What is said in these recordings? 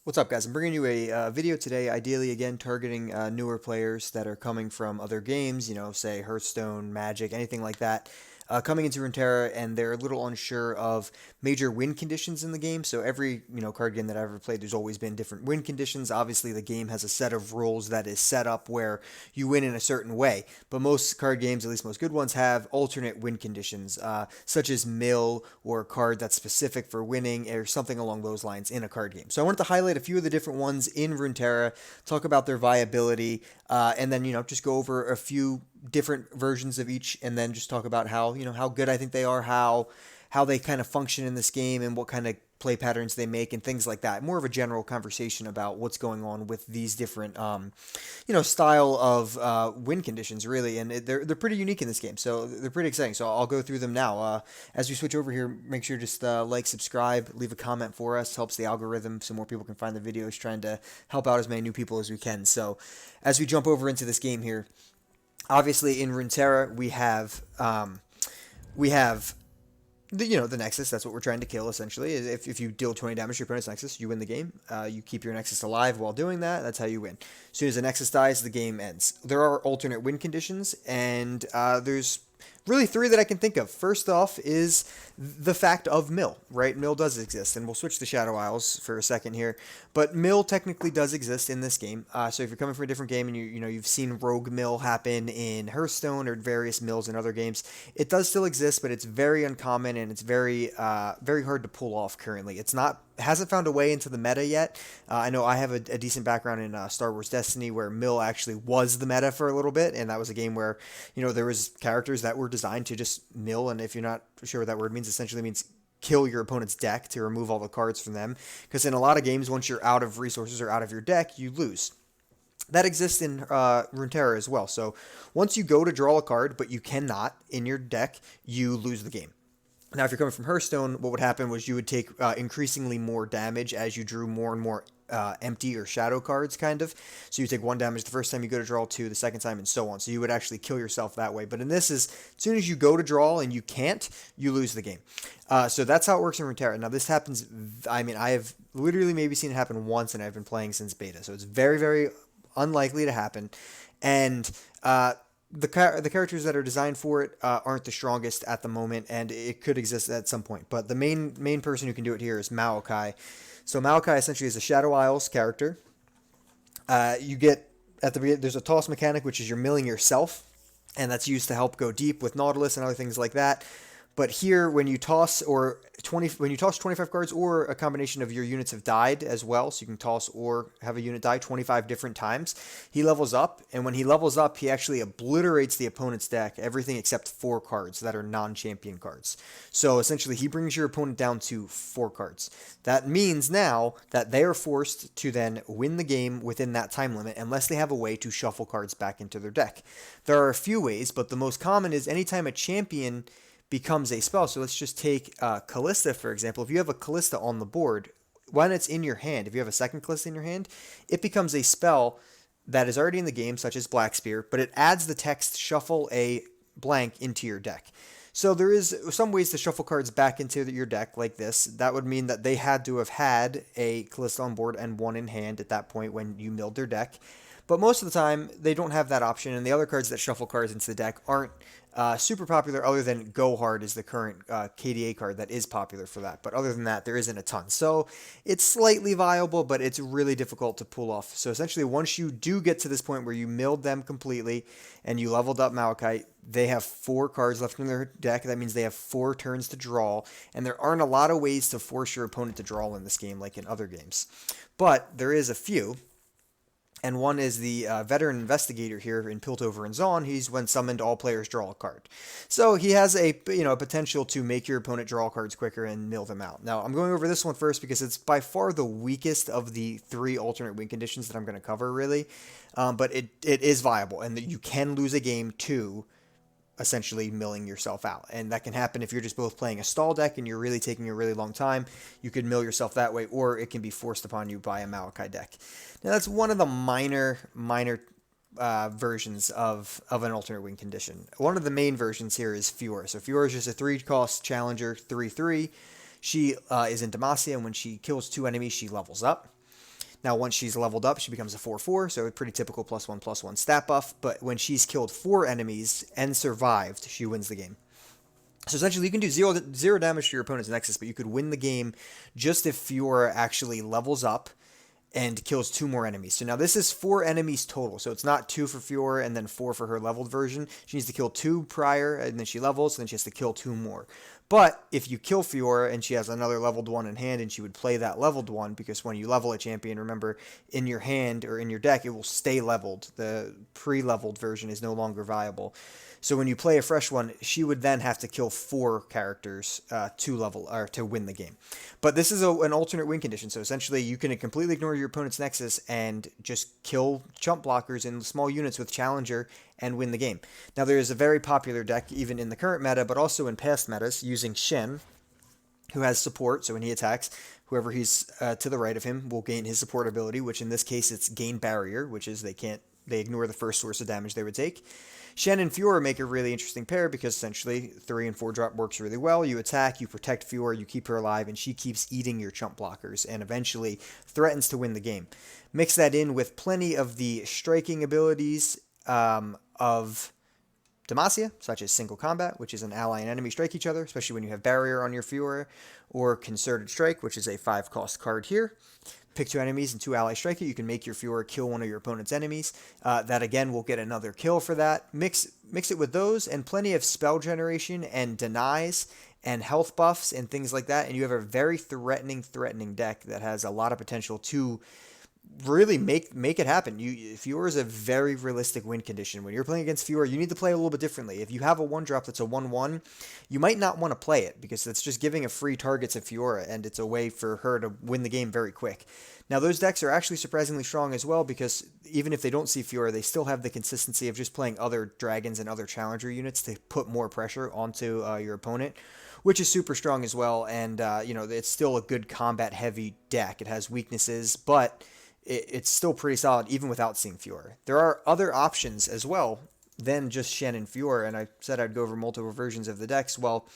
What's up, guys? I'm bringing you a video today, ideally, again, targeting newer players that are coming from other games, say Hearthstone, Magic, anything like that, coming into Runeterra, and they're a little unsure of major win conditions in the game. So every, card game that I've ever played, there's always been different win conditions. Obviously, the game has a set of rules that is set up where you win in a certain way. But most card games, at least most good ones, have alternate win conditions, such as mill or a card that's specific for winning or something along those lines in a card game. So I wanted to highlight a few of the different ones in Runeterra, talk about their viability, and then just go over a few different versions of each, and then just talk about how good I think they are, how they kind of function in this game, and what kind of play patterns they make and things like that. More of a general conversation about what's going on with these different, style of win conditions, really. And they're pretty unique in this game, so they're pretty exciting. So I'll go through them now. As we switch over here, make sure just like, subscribe, leave a comment for us. Helps the algorithm so more people can find the videos. Trying to help out as many new people as we can. So as we jump over into this game here, obviously in Runeterra we have the Nexus. That's what we're trying to kill, essentially. If you deal 20 damage to your opponent's Nexus, you win the game. You keep your Nexus alive while doing that. That's how you win. As soon as the Nexus dies, the game ends. There are alternate win conditions, and there's really three that I can think of. First off is the fact of mill, right? Mill does exist, and we'll switch to Shadow Isles for a second here. But mill technically does exist in this game. So if you're coming from a different game and you've seen rogue mill happen in Hearthstone or various mills in other games, it does still exist, but it's very uncommon and it's very very hard to pull off currently. It's not hasn't found a way into the meta yet. I know I have a decent background in Star Wars Destiny, where mill actually was the meta for a little bit, and that was a game where there was characters that were designed to just mill, and if you're not sure what that word means, essentially means kill your opponent's deck to remove all the cards from them. Because in a lot of games, once you're out of resources or out of your deck, you lose. That exists in Runeterra as well. So once you go to draw a card, but you cannot in your deck, you lose the game. Now, if you're coming from Hearthstone, what would happen was you would take increasingly more damage as you drew more and more empty or shadow cards, kind of. So you take 1 damage the first time you go to draw, 2 the second time, and so on. So you would actually kill yourself that way. But in this, as soon as you go to draw and you can't, you lose the game. So that's how it works in Runeterra. Now, this happens, I have literally maybe seen it happen once, and I've been playing since beta. So it's very, very unlikely to happen. And the characters that are designed for it aren't the strongest at the moment, and it could exist at some point. But the main person who can do it here is Maokai. So Maokai essentially is a Shadow Isles character. You get at the beginning, there's a toss mechanic, which is you're milling yourself, and that's used to help go deep with Nautilus and other things like that. But here, when you toss 25 cards, or a combination of your units have died as well, so you can toss or have a unit die 25 different times, he levels up, and when he levels up, he actually obliterates the opponent's deck, everything except 4 cards that are non-champion cards. So essentially, he brings your opponent down to 4 cards. That means now that they are forced to then win the game within that time limit, unless they have a way to shuffle cards back into their deck. There are a few ways, but the most common is anytime a champion becomes a spell. So let's just take Callista, for example. If you have a Callista on the board, when it's in your hand, if you have a second Callista in your hand, it becomes a spell that is already in the game, such as Black Spear, but it adds the text shuffle a blank into your deck. So there is some ways to shuffle cards back into your deck like this. That would mean that they had to have had a Callista on board and one in hand at that point when you milled their deck. But most of the time, they don't have that option, and the other cards that shuffle cards into the deck aren't super popular, other than Go Hard is the current KDA card that is popular for that. But other than that, there isn't a ton. So it's slightly viable, but it's really difficult to pull off. So essentially, once you do get to this point where you milled them completely and you leveled up Maokai, they have 4 cards left in their deck. That means they have 4 turns to draw, and there aren't a lot of ways to force your opponent to draw in this game like in other games. But there is a few. And one is the veteran investigator here in Piltover and Zaun. He's when summoned, all players draw a card. So he has a potential to make your opponent draw cards quicker and mill them out. Now I'm going over this one first because it's by far the weakest of the 3 alternate win conditions that I'm going to cover, really. But it is viable, and that you can lose a game to essentially milling yourself out. And that can happen if you're just both playing a stall deck and you're really taking a really long time. You could mill yourself that way, or it can be forced upon you by a Maokai deck. Now, that's one of the minor versions of an alternate win condition. One of the main versions here is Fiora. So Fiora is just a 3-cost challenger, 3/3. She is in Demacia, and when she kills 2 enemies, she levels up. Now, once she's leveled up, she becomes a 4/4, so a pretty typical +1/+1 stat buff. But when she's killed 4 enemies and survived, she wins the game. So essentially, you can do zero damage to your opponent's Nexus, but you could win the game just if Fiora actually levels up and kills 2 more enemies. So now this is 4 enemies total. So it's not 2 for Fiora and then 4 for her leveled version. She needs to kill 2 prior, and then she levels, and then she has to kill 2 more. But if you kill Fiora and she has another leveled one in hand, and she would play that leveled one, because when you level a champion, remember, in your hand or in your deck, it will stay leveled. The pre-leveled version is no longer viable. So when you play a fresh one, she would then have to kill 4 characters to level or to win the game. But this is an alternate win condition. So essentially, you can completely ignore your opponent's Nexus and just kill chump blockers in small units with Challenger and win the game. Now, there is a very popular deck, even in the current meta, but also in past metas, using Shen, who has support. So when he attacks, whoever he's to the right of him will gain his support ability, which in this case, it's Gain Barrier, which is they ignore the first source of damage they would take. Shen and Fiora make a really interesting pair because essentially 3 and 4 drop works really well. You attack, you protect Fiora, you keep her alive, and she keeps eating your chump blockers and eventually threatens to win the game. Mix that in with plenty of the striking abilities of Demacia, such as Single Combat, which is an ally and enemy strike each other, especially when you have Barrier on your Fiora, or Concerted Strike, which is a 5-cost card here. Pick 2 enemies and 2 allies strike it. You can make your Fiora kill one of your opponent's enemies. That again will get another kill for that. Mix it with those and plenty of spell generation and denies and health buffs and things like that, and you have a very threatening deck that has a lot of potential to really make it happen. Fiora is a very realistic win condition. When you're playing against Fiora, you need to play a little bit differently. If you have a 1-drop that's a 1/1, you might not want to play it because it's just giving a free target to Fiora, and it's a way for her to win the game very quick. Now, those decks are actually surprisingly strong as well because even if they don't see Fiora, they still have the consistency of just playing other dragons and other challenger units to put more pressure onto your opponent, which is super strong as well. And, it's still a good combat-heavy deck. It has weaknesses, but it's still pretty solid even without seeing Fiora. There are other options as well than just Shen and Fiora, and I said I'd go over multiple versions of the decks. Well,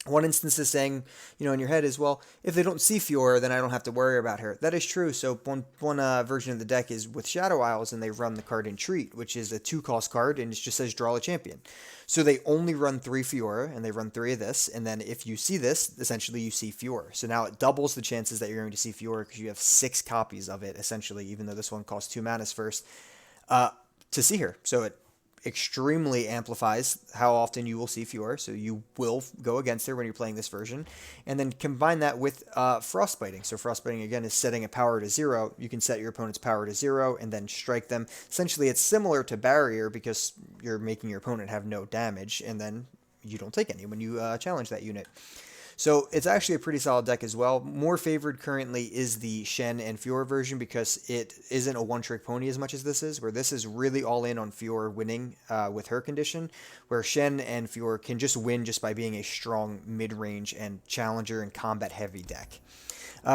one instance is saying, in your head is, well, if they don't see Fiora, then I don't have to worry about her. That is true. So one version of the deck is with Shadow Isles, and they run the card Entreat, which is a 2-cost card, and it just says draw a champion. So they only run 3 Fiora, and they run 3 of this, and then if you see this, essentially you see Fiora. So now it doubles the chances that you're going to see Fiora because you have 6 copies of it, essentially, even though this one costs 2 manas first, to see her. So it extremely amplifies how often you will see Fiora, so you will go against her when you're playing this version. And then combine that with Frostbiting. So Frostbiting, again, is setting a power to 0. You can set your opponent's power to 0 and then strike them. Essentially, it's similar to Barrier because you're making your opponent have no damage, and then you don't take any when you challenge that unit. So it's actually a pretty solid deck as well. More favored currently is the Shen and Fiora version because it isn't a one-trick pony as much as this is, where this is really all in on Fiora winning with her condition, where Shen and Fiora can just win just by being a strong mid-range and challenger and combat-heavy deck.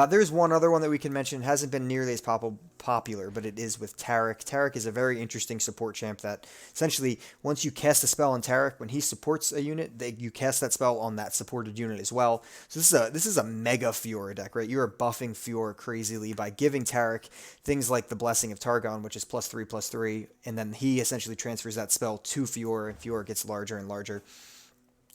There's one other one that we can mention. It hasn't been nearly as popular, but it is with Tarik. Tarik is a very interesting support champ that essentially, once you cast a spell on Tarik, when he supports a unit, you cast that spell on that supported unit as well. So this is a mega Fiora deck, right? You are buffing Fiora crazily by giving Tarik things like the Blessing of Targon, which is +3/+3, and then he essentially transfers that spell to Fiora, and Fiora gets larger and larger.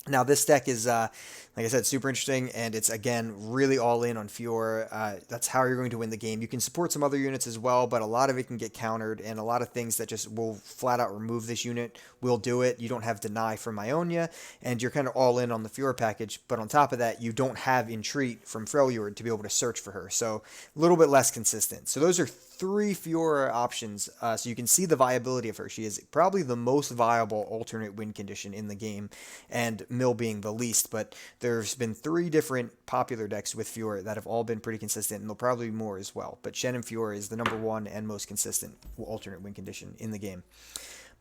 Now, this deck is, like I said, super interesting, and it's, again, really all in on Fiora. That's how you're going to win the game. You can support some other units as well, but a lot of it can get countered, and a lot of things that just will flat out remove this unit will do it. You don't have Deny from Ionia, and you're kind of all in on the Fiora package, but on top of that, you don't have Entreat from Freljord to be able to search for her, so a little bit less consistent. So those are 3 Fiora options, so you can see the viability of her. She is probably the most viable alternate win condition in the game, and Mill being the least, but there's been 3 different popular decks with Fiora that have all been pretty consistent, and there'll probably be more as well. But Shen and Fiora is the #1 and most consistent alternate win condition in the game.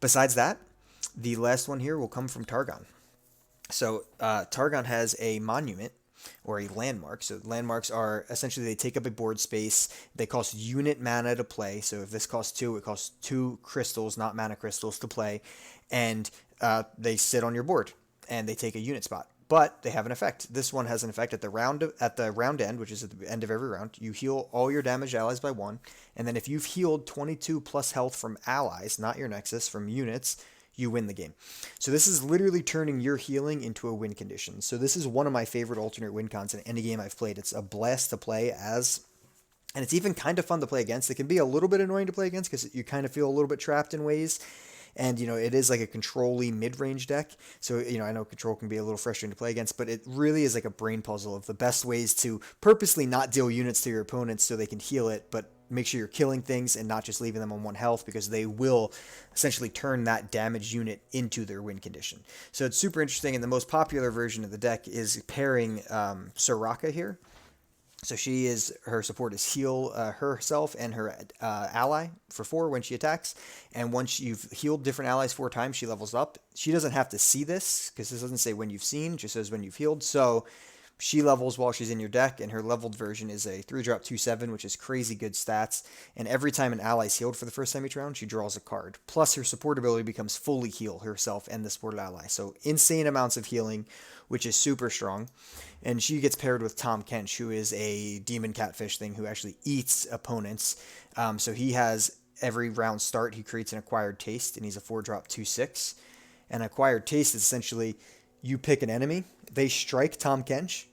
Besides that, the last one here will come from Targon. So Targon has a monument, or a landmark. So landmarks are essentially, they take up a board space. They cost unit mana to play. So if this costs 2, it costs 2 crystals, not mana crystals, to play. And they sit on your board, and they take a unit spot. but they have an effect. This one has an effect at the round end, which is at the end of every round. You heal all your damaged allies by 1, and then if you've healed 22 plus health from allies, not your nexus, from units, you win the game. So this is literally turning your healing into a win condition. So this is one of my favorite alternate win cons in any game I've played. It's a blast to play as, and it's even kind of fun to play against. It can be a little bit annoying to play against because you kind of feel a little bit trapped in ways. And, it is like a control-y mid-range deck. So, I know control can be a little frustrating to play against, but it really is like a brain puzzle of the best ways to purposely not deal units to your opponents so they can heal it, but make sure you're killing things and not just leaving them on 1 health, because they will essentially turn that damaged unit into their win condition. So it's super interesting, and the most popular version of the deck is pairing Soraka here. So her support is heal herself and her ally for 4 when she attacks. And once you've healed different allies 4 times, she levels up. She doesn't have to see this because this doesn't say when you've seen, it just says when you've healed. So she levels while she's in your deck, and her leveled version is a 3-drop 2/7, which is crazy good stats. And every time an ally is healed for the first time each round, she draws a card. Plus, her support ability becomes fully heal herself and the supported ally. So insane amounts of healing, which is super strong. And she gets paired with Tahm Kench, who is a demon catfish thing who actually eats opponents. So he has every round start, he creates an acquired taste, and he's a 4-drop 2/6. And acquired taste is essentially, you pick an enemy, they strike Tahm Kench.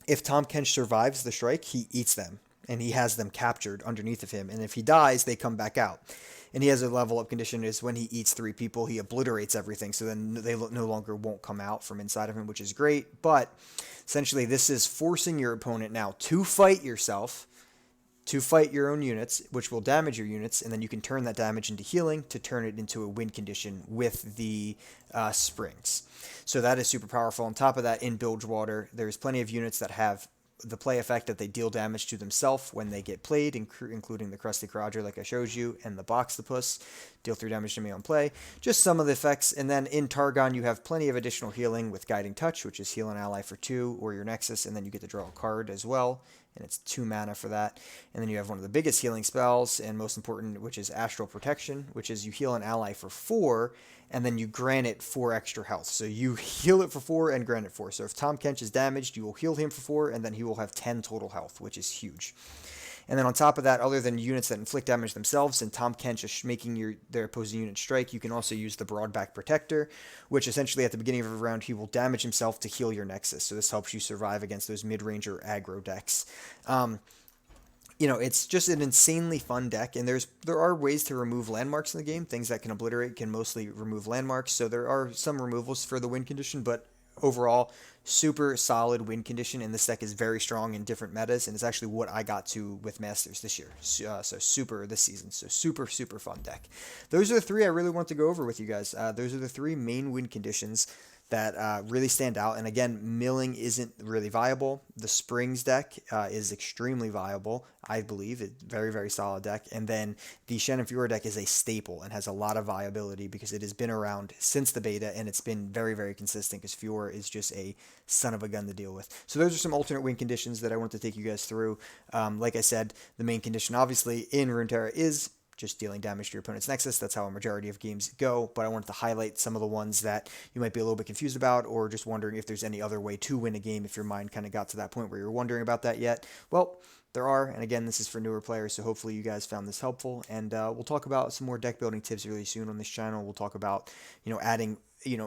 If Tahm Kench survives the strike, he eats them, and he has them captured underneath of him. And if he dies, they come back out. And he has a level up condition is when he eats 3 people, he obliterates everything, so then they no longer won't come out from inside of him, which is great. But essentially, this is forcing your opponent now to fight yourself, to fight your own units, which will damage your units, and then you can turn that damage into healing to turn it into a win condition with the springs. So that is super powerful. On top of that, in Bilgewater, there's plenty of units that have the play effect that they deal damage to themselves when they get played, including the Crusty Crodger, like I showed you, and the Boxtopus, deal 3 damage to me on play. Just some of the effects. And then in Targon, you have plenty of additional healing with Guiding Touch, which is heal an ally for 2 or your Nexus, and then you get to draw a card as well, and it's 2 mana for that. And then you have one of the biggest healing spells, and most important, which is Astral Protection, which is you heal an ally for 4, and then you grant it 4 extra health. So you heal it for 4 and grant it 4. So if Tahm Kench is damaged, you will heal him for 4, and then he will have 10 total health, which is huge. And then on top of that, other than units that inflict damage themselves, and Tahm Kench is making their opposing unit strike, you can also use the Broadback Protector, which essentially at the beginning of every round, he will damage himself to heal your Nexus. So this helps you survive against those mid-range or aggro decks. It's just an insanely fun deck, and there are ways to remove landmarks in the game. Things that can obliterate can mostly remove landmarks, so there are some removals for the win condition, but overall, super solid win condition, and this deck is very strong in different metas, and it's actually what I got to with Masters this year, so super this season, so super, super fun deck. Those are the 3 I really want to go over with you guys. Those are the 3 main win conditions that really stand out. And again, milling isn't really viable. The Springs deck is extremely viable, I believe. It's very, very solid deck. And then the Shannon Fiora deck is a staple and has a lot of viability because it has been around since the beta, and it's been very, very consistent because Fiora is just a son of a gun to deal with. So those are some alternate win conditions that I want to take you guys through. Like I said, the main condition obviously in Runeterra is just dealing damage to your opponent's Nexus. That's how a majority of games go, but I wanted to highlight some of the ones that you might be a little bit confused about, or just wondering if there's any other way to win a game if your mind kind of got to that point where you're wondering about that yet. Well, there are, and again, this is for newer players, so hopefully you guys found this helpful, and we'll talk about some more deck building tips really soon on this channel. We'll talk about, adding,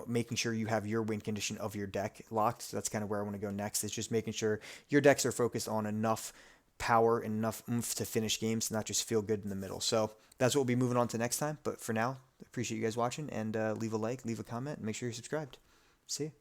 making sure you have your win condition of your deck locked. So that's kind of where I want to go next, is just making sure your decks are focused on enough power and enough oomph to finish games, not just feel good in the middle. So that's what we'll be moving on to next time. But for now, appreciate you guys watching, and leave a like, leave a comment, and make sure you're subscribed. See you.